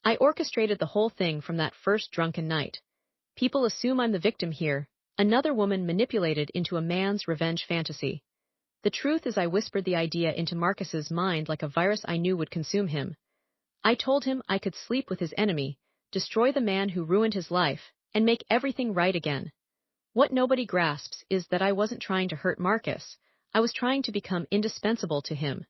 I orchestrated the whole thing from that first drunken night. People assume I'm the victim here, another woman manipulated into a man's revenge fantasy. The truth is I whispered the idea into Marcus's mind like a virus I knew would consume him. I told him I could sleep with his enemy, destroy the man who ruined his life, and make everything right again. What nobody grasps is that I wasn't trying to hurt Marcus, I was trying to become indispensable to him.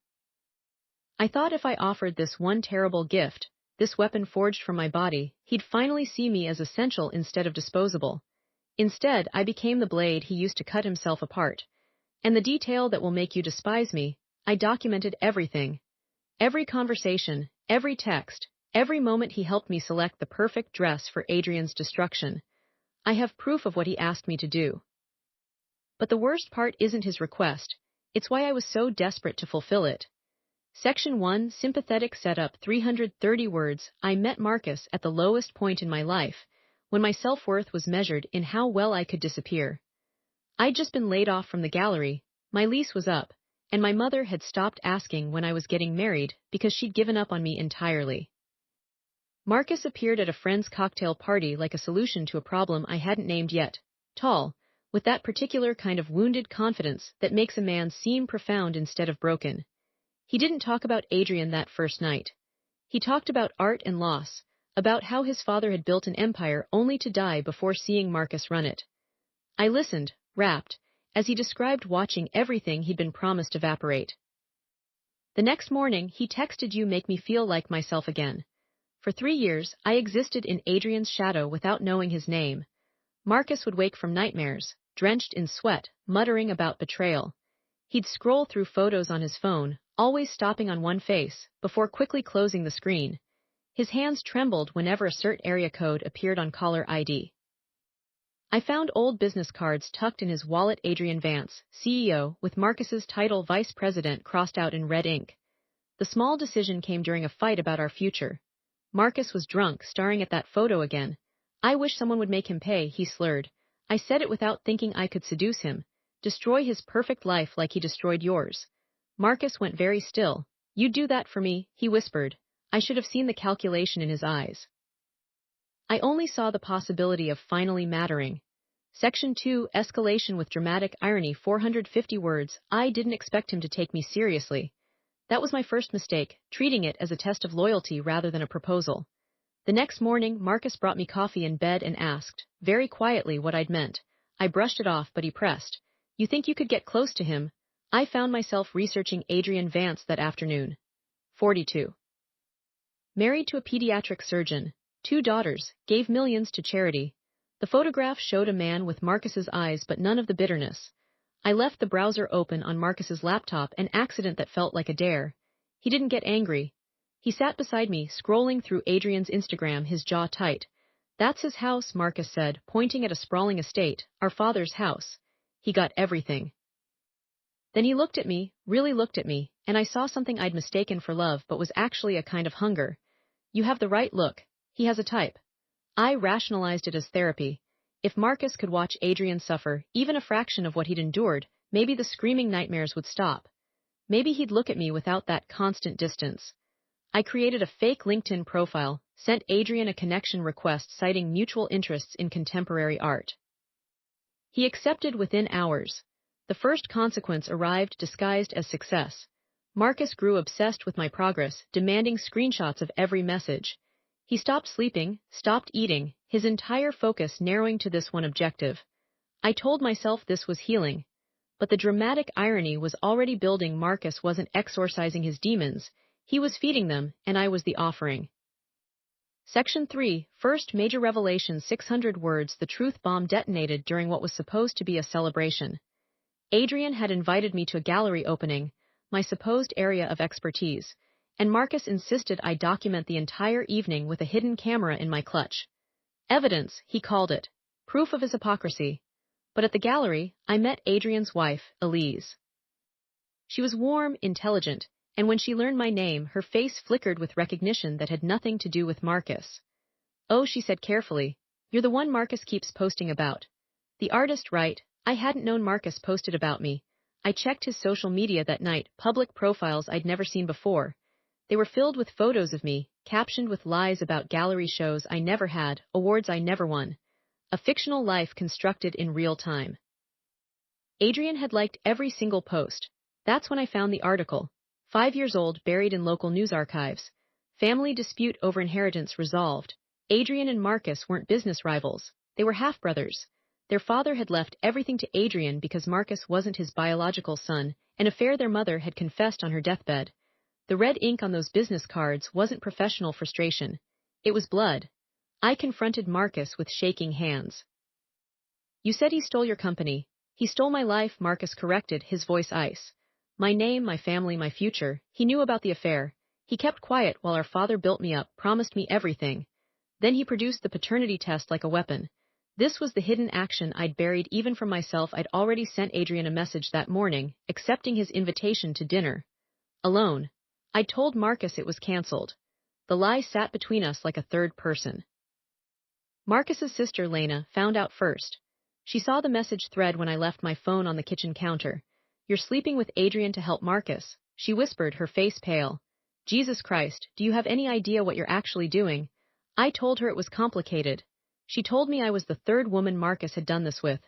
I thought if I offered this one terrible gift, this weapon forged from my body, he'd finally see me as essential instead of disposable. Instead, I became the blade he used to cut himself apart. And the detail that will make you despise me, I documented everything. Every conversation, every text, every moment he helped me select the perfect dress for Adrian's destruction. I have proof of what he asked me to do. But the worst part isn't his request, it's why I was so desperate to fulfill it. Section 1, Sympathetic Setup, 330 words. I met Marcus at the lowest point in my life, when my self-worth was measured in how well I could disappear. I'd just been laid off from the gallery, my lease was up, and my mother had stopped asking when I was getting married because she'd given up on me entirely. Marcus appeared at a friend's cocktail party like a solution to a problem I hadn't named yet, tall, with that particular kind of wounded confidence that makes a man seem profound instead of broken. He didn't talk about Adrian that first night. He talked about art and loss, about how his father had built an empire only to die before seeing Marcus run it. I listened, rapt, as he described watching everything he'd been promised evaporate. The next morning, he texted, "You make me feel like myself again." For 3 years, I existed in Adrian's shadow without knowing his name. Marcus would wake from nightmares, drenched in sweat, muttering about betrayal. He'd scroll through photos on his phone, always stopping on one face, before quickly closing the screen. His hands trembled whenever a cert area code appeared on caller ID. I found old business cards tucked in his wallet. Adrian Vance, CEO, with Marcus's title Vice President crossed out in red ink. The small decision came during a fight about our future. Marcus was drunk, staring at that photo again. "I wish someone would make him pay," he slurred. I said it without thinking I could seduce him. Destroy his perfect life like he destroyed yours. Marcus went very still. "You'd do that for me," he whispered. I should have seen the calculation in his eyes. I only saw the possibility of finally mattering. Section 2, Escalation with dramatic irony, 450 words. I didn't expect him to take me seriously. That was my first mistake, treating it as a test of loyalty rather than a proposal. The next morning, Marcus brought me coffee in bed and asked, very quietly, what I'd meant. I brushed it off, but he pressed. "You think you could get close to him?" I found myself researching Adrian Vance that afternoon. 42. Married to a pediatric surgeon, 2 daughters, gave millions to charity. The photograph showed a man with Marcus's eyes but none of the bitterness. I left the browser open on Marcus's laptop, an accident that felt like a dare. He didn't get angry. He sat beside me, scrolling through Adrian's Instagram, his jaw tight. "That's his house," Marcus said, pointing at a sprawling estate, "our father's house. He got everything." Then he looked at me, really looked at me, and I saw something I'd mistaken for love but was actually a kind of hunger. "You have the right look. He has a type." I rationalized it as therapy. If Marcus could watch Adrian suffer, even a fraction of what he'd endured, maybe the screaming nightmares would stop. Maybe he'd look at me without that constant distance. I created a fake LinkedIn profile, sent Adrian a connection request citing mutual interests in contemporary art. He accepted within hours. The first consequence arrived disguised as success. Marcus grew obsessed with my progress, demanding screenshots of every message. He stopped sleeping, stopped eating, his entire focus narrowing to this one objective. I told myself this was healing. But the dramatic irony was already building. Marcus wasn't exorcising his demons, he was feeding them, and I was the offering. Section 3, First Major Revelation, 600 words. The truth bomb detonated during what was supposed to be a celebration. Adrian had invited me to a gallery opening, my supposed area of expertise, and Marcus insisted I document the entire evening with a hidden camera in my clutch. Evidence, he called it. Proof of his hypocrisy. But at the gallery, I met Adrian's wife, Elise. She was warm, intelligent, and when she learned my name, her face flickered with recognition that had nothing to do with Marcus. "Oh," she said carefully, "you're the one Marcus keeps posting about." The artist, right? I hadn't known Marcus posted about me. I checked his social media that night, public profiles I'd never seen before. They were filled with photos of me, captioned with lies about gallery shows I never had, awards I never won. A fictional life constructed in real time. Adrian had liked every single post. That's when I found the article. 5 years old, buried in local news archives. Family dispute over inheritance resolved. Adrian and Marcus weren't business rivals. They were half-brothers. Their father had left everything to Adrian because Marcus wasn't his biological son, an affair their mother had confessed on her deathbed. The red ink on those business cards wasn't professional frustration. It was blood. I confronted Marcus with shaking hands. You said he stole your company. He stole my life, Marcus corrected, his voice ice. My name, my family, my future. He knew about the affair. He kept quiet while our father built me up, promised me everything. Then he produced the paternity test like a weapon. This was the hidden action I'd buried even from myself. I'd already sent Adrian a message that morning, accepting his invitation to dinner. Alone. I'd told Marcus it was cancelled. The lie sat between us like a third person. Marcus's sister, Lena, found out first. She saw the message thread when I left my phone on the kitchen counter. You're sleeping with Adrian to help Marcus, she whispered, her face pale. Jesus Christ, do you have any idea what you're actually doing? I told her it was complicated. She told me I was the third woman Marcus had done this with.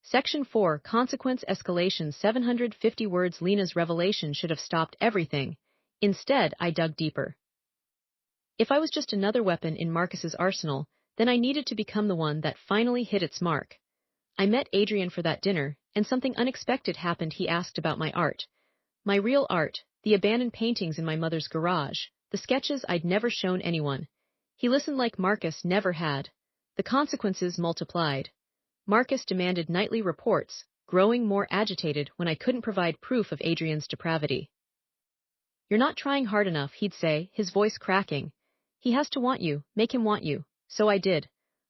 Section 4, Consequence Escalation, 750 words. Lena's revelation should have stopped everything. Instead, I dug deeper. If I was just another weapon in Marcus's arsenal, then I needed to become the one that finally hit its mark. I met Adrian for that dinner, and something unexpected happened. He asked about my art. My real art, the abandoned paintings in my mother's garage, the sketches I'd never shown anyone. He listened like Marcus never had. The consequences multiplied. Marcus demanded nightly reports, growing more agitated when I couldn't provide proof of Adrian's depravity. You're not trying hard enough, he'd say, his voice cracking. He has to want you, make him want you. So I did.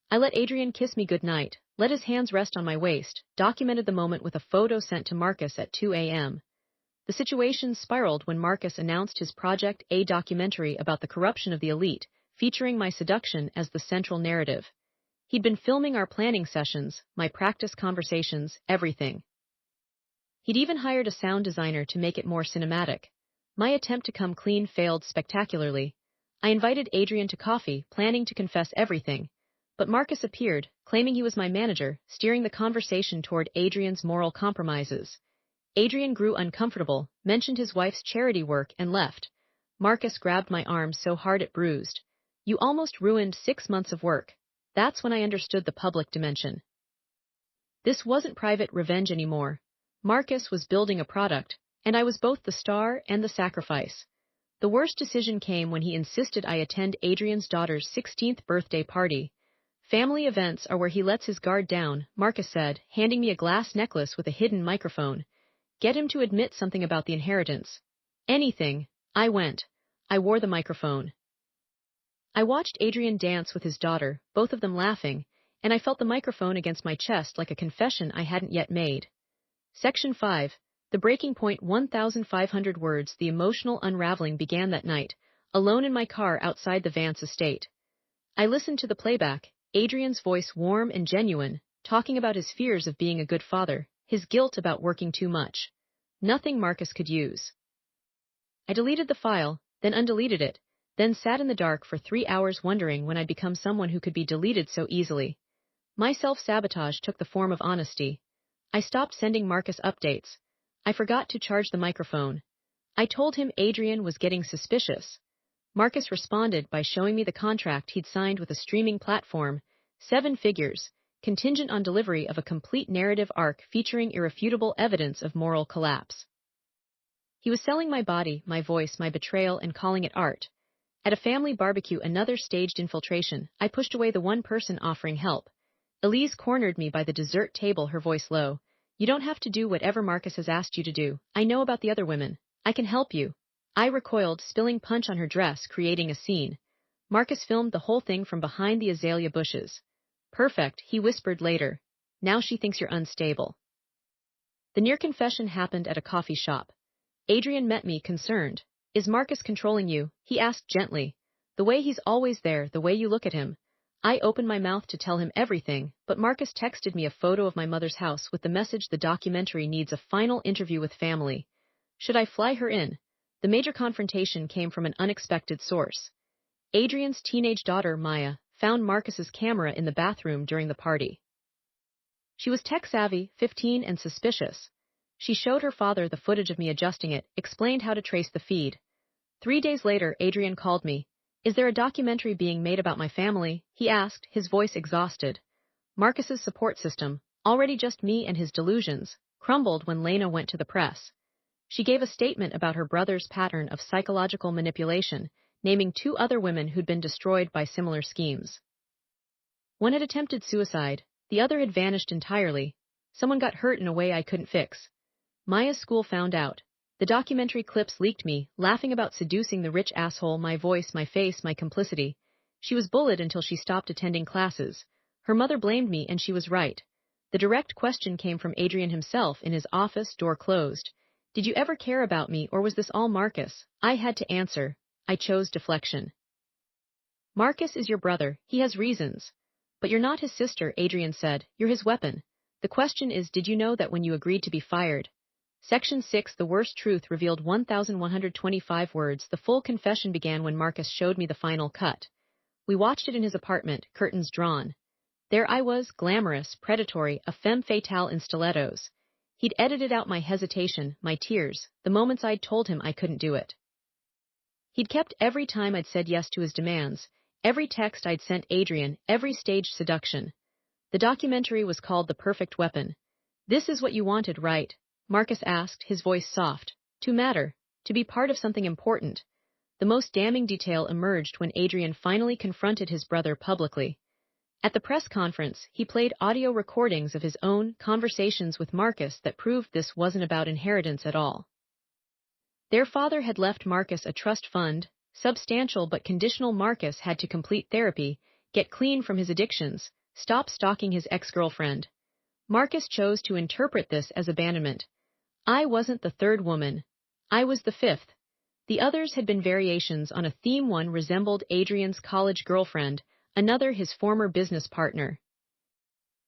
I let Adrian kiss me goodnight, let his hands rest on my waist, documented the moment with a photo sent to Marcus at 2 a.m. The situation spiraled when Marcus announced his Project A documentary about the corruption of the elite, featuring my seduction as the central narrative. He'd been filming our planning sessions, my practice conversations, everything. He'd even hired a sound designer to make it more cinematic. My attempt to come clean failed spectacularly. I invited Adrian to coffee, planning to confess everything. But Marcus appeared, claiming he was my manager, steering the conversation toward Adrian's moral compromises. Adrian grew uncomfortable, mentioned his wife's charity work, and left. Marcus grabbed my arm so hard it bruised. You almost ruined 6 months of work. That's when I understood the public dimension. This wasn't private revenge anymore. Marcus was building a product, and I was both the star and the sacrifice. The worst decision came when he insisted I attend Adrian's daughter's 16th birthday party. Family events are where he lets his guard down, Marcus said, handing me a glass necklace with a hidden microphone. Get him to admit something about the inheritance. Anything. I went. I wore the microphone. I watched Adrian dance with his daughter, both of them laughing, and I felt the microphone against my chest like a confession I hadn't yet made. Section 5. The breaking point, 1,500 words. The emotional unraveling began that night, alone in my car outside the Vance estate. I listened to the playback, Adrian's voice warm and genuine, talking about his fears of being a good father, his guilt about working too much. Nothing Marcus could use. I deleted the file, then undeleted it, then sat in the dark for 3 hours wondering when I'd become someone who could be deleted so easily. My self-sabotage took the form of honesty. I stopped sending Marcus updates. I forgot to charge the microphone. I told him Adrian was getting suspicious. Marcus responded by showing me the contract he'd signed with a streaming platform, 7 figures, contingent on delivery of a complete narrative arc featuring irrefutable evidence of moral collapse. He was selling my body, my voice, my betrayal, and calling it art. At a family barbecue, another staged infiltration, I pushed away the one person offering help. Elise cornered me by the dessert table, her voice low. You don't have to do whatever Marcus has asked you to do. I know about the other women. I can help you. I recoiled, spilling punch on her dress, creating a scene. Marcus filmed the whole thing from behind the azalea bushes. Perfect, he whispered later. Now she thinks you're unstable. The near confession happened at a coffee shop. Adrian met me, concerned. Is Marcus controlling you? He asked gently. The way he's always there, the way you look at him. I opened my mouth to tell him everything, but Marcus texted me a photo of my mother's house with the message the documentary needs a final interview with family. Should I fly her in? The major confrontation came from an unexpected source. Adrian's teenage daughter, Maya, found Marcus's camera in the bathroom during the party. She was tech-savvy, 15, and suspicious. She showed her father the footage of me adjusting it, explained how to trace the feed. 3 days later, Adrian called me. "Is there a documentary being made about my family?" he asked, his voice exhausted. Marcus's support system, already just me and his delusions, crumbled when Lena went to the press. She gave a statement about her brother's pattern of psychological manipulation, naming 2 other women who'd been destroyed by similar schemes. One had attempted suicide, the other had vanished entirely. Someone got hurt in a way I couldn't fix. Maya's school found out. The documentary clips leaked me, laughing about seducing the rich asshole, my voice, my face, my complicity. She was bullied until she stopped attending classes. Her mother blamed me, and she was right. The direct question came from Adrian himself in his office, door closed. "Did you ever care about me, or was this all Marcus?" I had to answer. I chose deflection. "Marcus is your brother, he has reasons. But you're not his sister," Adrian said. "You're his weapon. The question is, did you know that when you agreed to be fired?" Section 6, The Worst Truth, revealed 1,125 words. The full confession began when Marcus showed me the final cut. We watched it in his apartment, curtains drawn. There I was, glamorous, predatory, a femme fatale in stilettos. He'd edited out my hesitation, my tears, the moments I'd told him I couldn't do it. He'd kept every time I'd said yes to his demands, every text I'd sent Adrian, every staged seduction. The documentary was called The Perfect Weapon. "This is what you wanted, right?" Marcus asked, his voice soft. "To matter, to be part of something important." The most damning detail emerged when Adrian finally confronted his brother publicly. At the press conference, he played audio recordings of his own conversations with Marcus that proved this wasn't about inheritance at all. Their father had left Marcus a trust fund, substantial but conditional. Marcus had to complete therapy, get clean from his addictions, stop stalking his ex-girlfriend. Marcus chose to interpret this as abandonment. I wasn't the third woman. I was the fifth. The others had been variations on a theme. One resembled Adrian's college girlfriend, another his former business partner.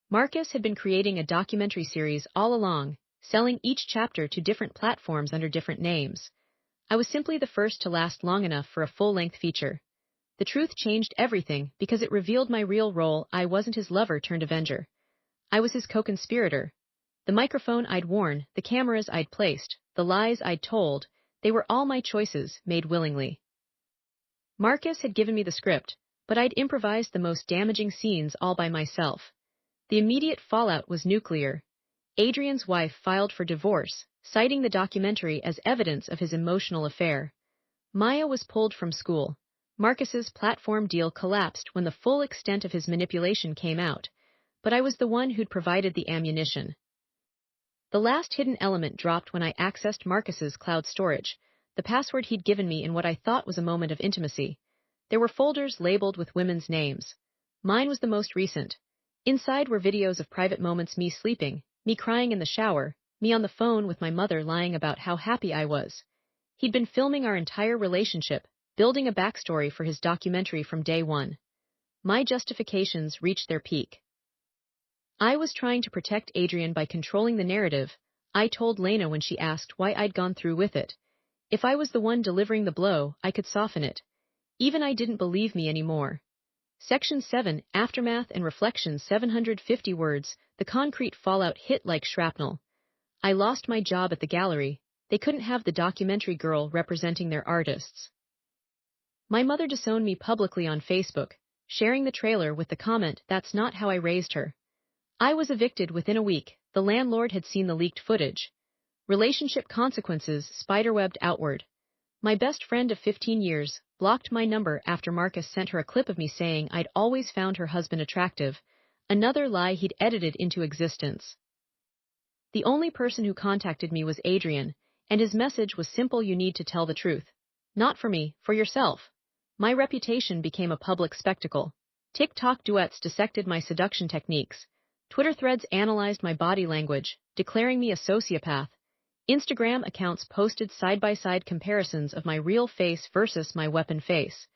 Marcus had been creating a documentary series all along, selling each chapter to different platforms under different names. I was simply the first to last long enough for a full-length feature. The truth changed everything because it revealed my real role. I wasn't his lover turned avenger. I was his co-conspirator. The microphone I'd worn, the cameras I'd placed, the lies I'd told, they were all my choices, made willingly. Marcus had given me the script, but I'd improvised the most damaging scenes all by myself. The immediate fallout was nuclear. Adrian's wife filed for divorce, citing the documentary as evidence of his emotional affair. Maya was pulled from school. Marcus's platform deal collapsed when the full extent of his manipulation came out, but I was the one who'd provided the ammunition. The last hidden element dropped when I accessed Marcus's cloud storage, the password he'd given me in what I thought was a moment of intimacy. There were folders labeled with women's names. Mine was the most recent. Inside were videos of private moments, me sleeping, me crying in the shower, me on the phone with my mother lying about how happy I was. He'd been filming our entire relationship, building a backstory for his documentary from day one. My justifications reached their peak. I was trying to protect Adrian by controlling the narrative. I told Lena when she asked why I'd gone through with it. If I was the one delivering the blow, I could soften it. Even I didn't believe me anymore. Section 7, Aftermath and Reflections, 750 words, the concrete fallout hit like shrapnel. I lost my job at the gallery. They couldn't have the documentary girl representing their artists. My mother disowned me publicly on Facebook, sharing the trailer with the comment, "That's not how I raised her." I was evicted within a week. The landlord had seen the leaked footage. Relationship consequences spiderwebbed outward. My best friend of 15 years blocked my number after Marcus sent her a clip of me saying I'd always found her husband attractive, another lie he'd edited into existence. The only person who contacted me was Adrian, and his message was simple: you need to tell the truth. Not for me, for yourself. My reputation became a public spectacle. TikTok duets dissected my seduction techniques. Twitter threads analyzed my body language, declaring me a sociopath. Instagram accounts posted side-by-side comparisons of my real face versus my weapon face.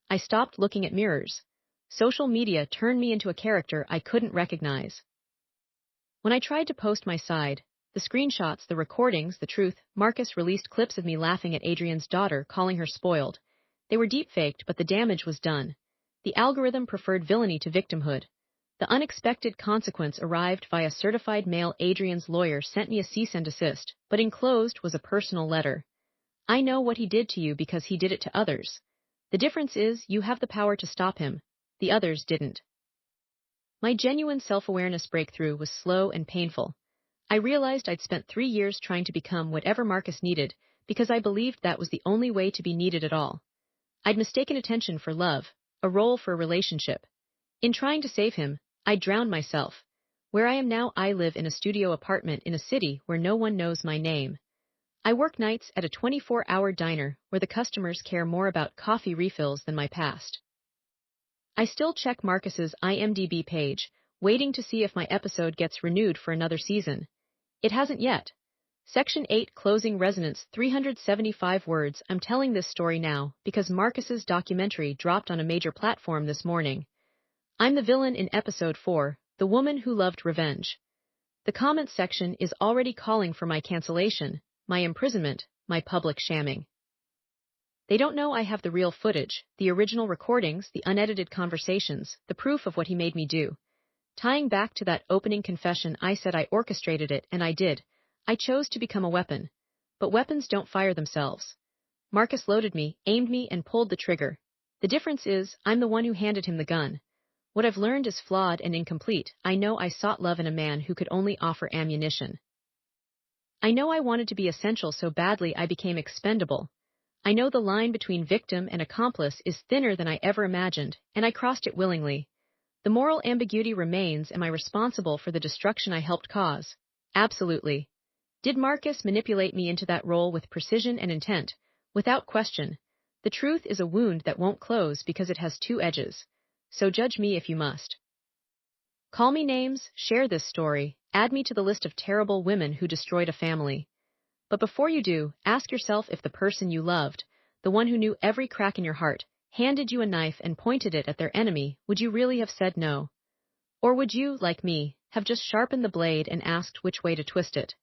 I stopped looking at mirrors. Social media turned me into a character I couldn't recognize. When I tried to post my side, The screenshots, the recordings, the truth. Marcus released clips of me laughing at Adrian's daughter, calling her spoiled. They were deep-faked, but the damage was done. The algorithm preferred villainy to victimhood. The unexpected consequence arrived via certified mail. Adrian's lawyer sent me a cease and desist, but enclosed was a personal letter. I know what he did to you because he did it to others. The difference is you have the power to stop him. The others didn't. My genuine self-awareness breakthrough was slow and painful. I realized I'd spent 3 years trying to become whatever Marcus needed because I believed that was the only way to be needed at all. I'd mistaken attention for love, a role for a relationship. In trying to save him, I drowned myself. Where I am now, I live in a studio apartment in a city where no one knows my name. I work nights at a 24-hour diner where the customers care more about coffee refills than my past. I still check Marcus's IMDb page, waiting to see if my episode gets renewed for another season. It hasn't yet. Section 8 Closing Resonance 375 words. I'm telling this story now because Marcus's documentary dropped on a major platform this morning. I'm the villain in episode 4, The Woman Who Loved Revenge. The comments section is already calling for my cancellation, my imprisonment, my public shamming. They don't know I have the real footage, the original recordings, the unedited conversations, the proof of what he made me do. Tying back to that opening confession, I said I orchestrated it, and I did. I chose to become a weapon. But weapons don't fire themselves. Marcus loaded me, aimed me, and pulled the trigger. The difference is, I'm the one who handed him the gun. What I've learned is flawed and incomplete. I know I sought love in a man who could only offer ammunition. I know I wanted to be essential so badly I became expendable. I know the line between victim and accomplice is thinner than I ever imagined, and I crossed it willingly. The moral ambiguity remains. Am I responsible for the destruction I helped cause? Absolutely. Did Marcus manipulate me into that role with precision and intent? Without question. The truth is a wound that won't close because it has 2 edges. So judge me if you must. Call me names, share this story, add me to the list of terrible women who destroyed a family. But before you do, ask yourself if the person you loved, the one who knew every crack in your heart, handed you a knife and pointed it at their enemy, would you really have said no? Or would you, like me, have just sharpened the blade and asked which way to twist it?